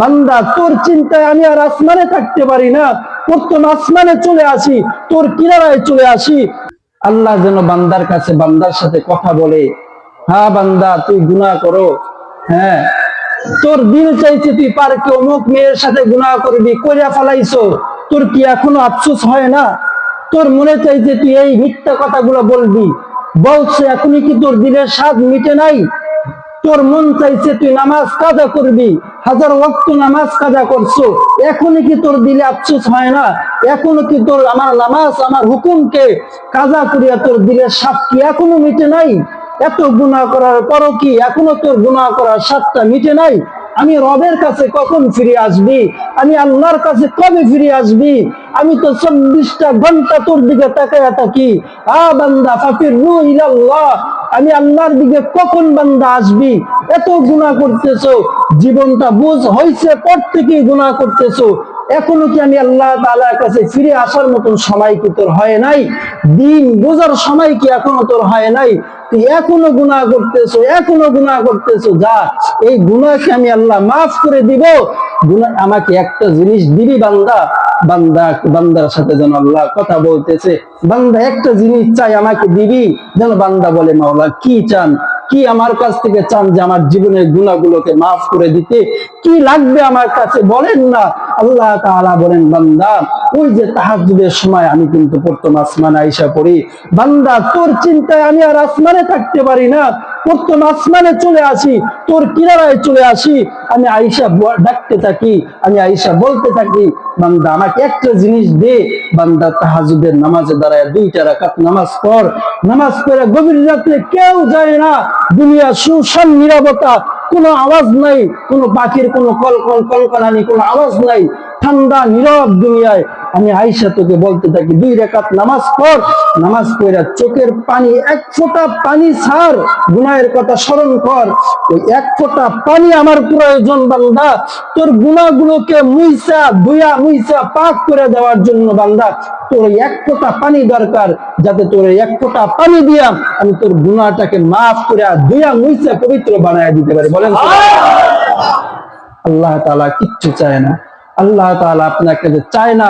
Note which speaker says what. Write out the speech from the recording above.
Speaker 1: বান্দা তোর চিন্তায় আমি আর আসমানে থাকতে পারি না, প্রথম আসমানে চলে আসি, তোর কিনারায় চলে আসি। আল্লাহ যেন বান্দার কাছে বান্দার সাথে কথা বলে, হ্যাঁ বান্দা তুই গুনাহ করো, হ্যাঁ তোর দিল চাইছে তুই পার্কে অমুক মেয়ের সাথে গুনাহ করবি, কইরা ফেলাইছো, তোর কি এখনো আফসোস হয় না? তোর মনে চাইছে তুই এই মিথ্যা কথাগুলো বলবি, বলছে এখনই কি তোর দিলের স্বাদ মিটে নাই? তোর মন চাইছে তুই নামাজ কাজা করবি, হাজার ওয়াক্ত নামাজ কাজা করছো, এখনই কি তোর দিলে আফসোস হয় না? এখনো কি তোর আমার নামাজ আমার হুকুমকে কাজা করিয়া তোর দিলের স্বাদ কি এখনো মিটে নাই? এত গুনাহ করার পরও কি এখনো তোর গুনাহ করার স্বাদটা মিটে নাই? আমি রবের কাছে কখন ফিরে আসবি? আমি আল্লাহর কাছে কবে ফিরে আসবি? আমি তো 24টা ঘন্টা তোর দিকে তাকায়া থাকি। বান্দা ফাফিরু ইলাল্লাহ, আমি আল্লাহর দিকে কখন বান্দা আসবি? এত গুনাহ করতেছো, জীবনটা বুঝ হইছে পর থেকে গুনাহ করতেছো, এখনো কি আমি আল্লাহ তাআলার কাছে ফিরে আসার মতন সময় কি তোর হয় নাই? দিন বোঝার সময় কি এখনো তোর হয় নাই? তুই এখনো গুনাহ করতেছো, এখনো গুনাহ করতেছো। যা, এই গুনাহকে আমি আল্লাহ মাফ করে দিব। গুনাহ আমাকে একটা জিনিস দিবি বান্দা। বান্দা বান্দার সাথে যেন আল্লাহ কথা বলতেছে, বান্দা একটা জিনিস চাই আমাকে দিবি। যেন বান্দা বলে মাওলা কি চান, কি আমার কাছ থেকে চান যে আমার জীবনের গুনাহগুলোকে মাফ করে দিতে? কি লাগবে আমার কাছে বলেন না। আল্লাহ তাআলা বলেন বান্দা ওই যে তাহাজ্জুদের সময় আমি কিন্তু প্রথম আসমানে আইসা পড়ি, বান্দা তোর চিন্তায় আমি আর আসমানে থাকতে পারি না, প্রথম আসমানে চলে আসি, তোর কিনারায় চলে আসি। আমি আইসা ডাকতে থাকি, আমি আইসা বলতে থাকি বান্দা আমাকে একটা জিনিস দে। বান্দা তাহাজ্জুদের নামাজে দাঁড়ায় 2টা রাকাত নামাজ পড়, নামাজ পড়ে গভীর রাতে কেউ যায় না, দুনিয়া সুশান নীরবতা, কোনো আওয়াজ নাই, কোনো পাখির কোনো কলকানি কোনো আওয়াজ নাই, ঠান্ডা নীরব দুনিয়ায়। আমি আয়েশা তোকে বলতে থাকি 2 রাকাত নামাজ পড়, নামাজ পড়ে চোখের পানি এক ফোঁটা পানি ছাড়, গুনাহের কথা স্মরণ কর। ওই এক ফোঁটা পানি আমার প্রয়োজন বান্দা, তোর গুনাহগুলোকে মুইসা ধুইয়া মুইসা পাক করে দেওয়ার জন্য বান্দা তোর এক ফোঁটা পানি দরকার, যাতে তোর এক ফোঁটা পানি দিয়া আমি তোর গুনাহটাকে মাফ করে ধুইয়া মুইসা পবিত্র বানায় দিতে পারি। বলেন আল্লাহ তাআলা কিচ্ছু চায় না, আল্লাহ তাআলা আপনাকে চায় না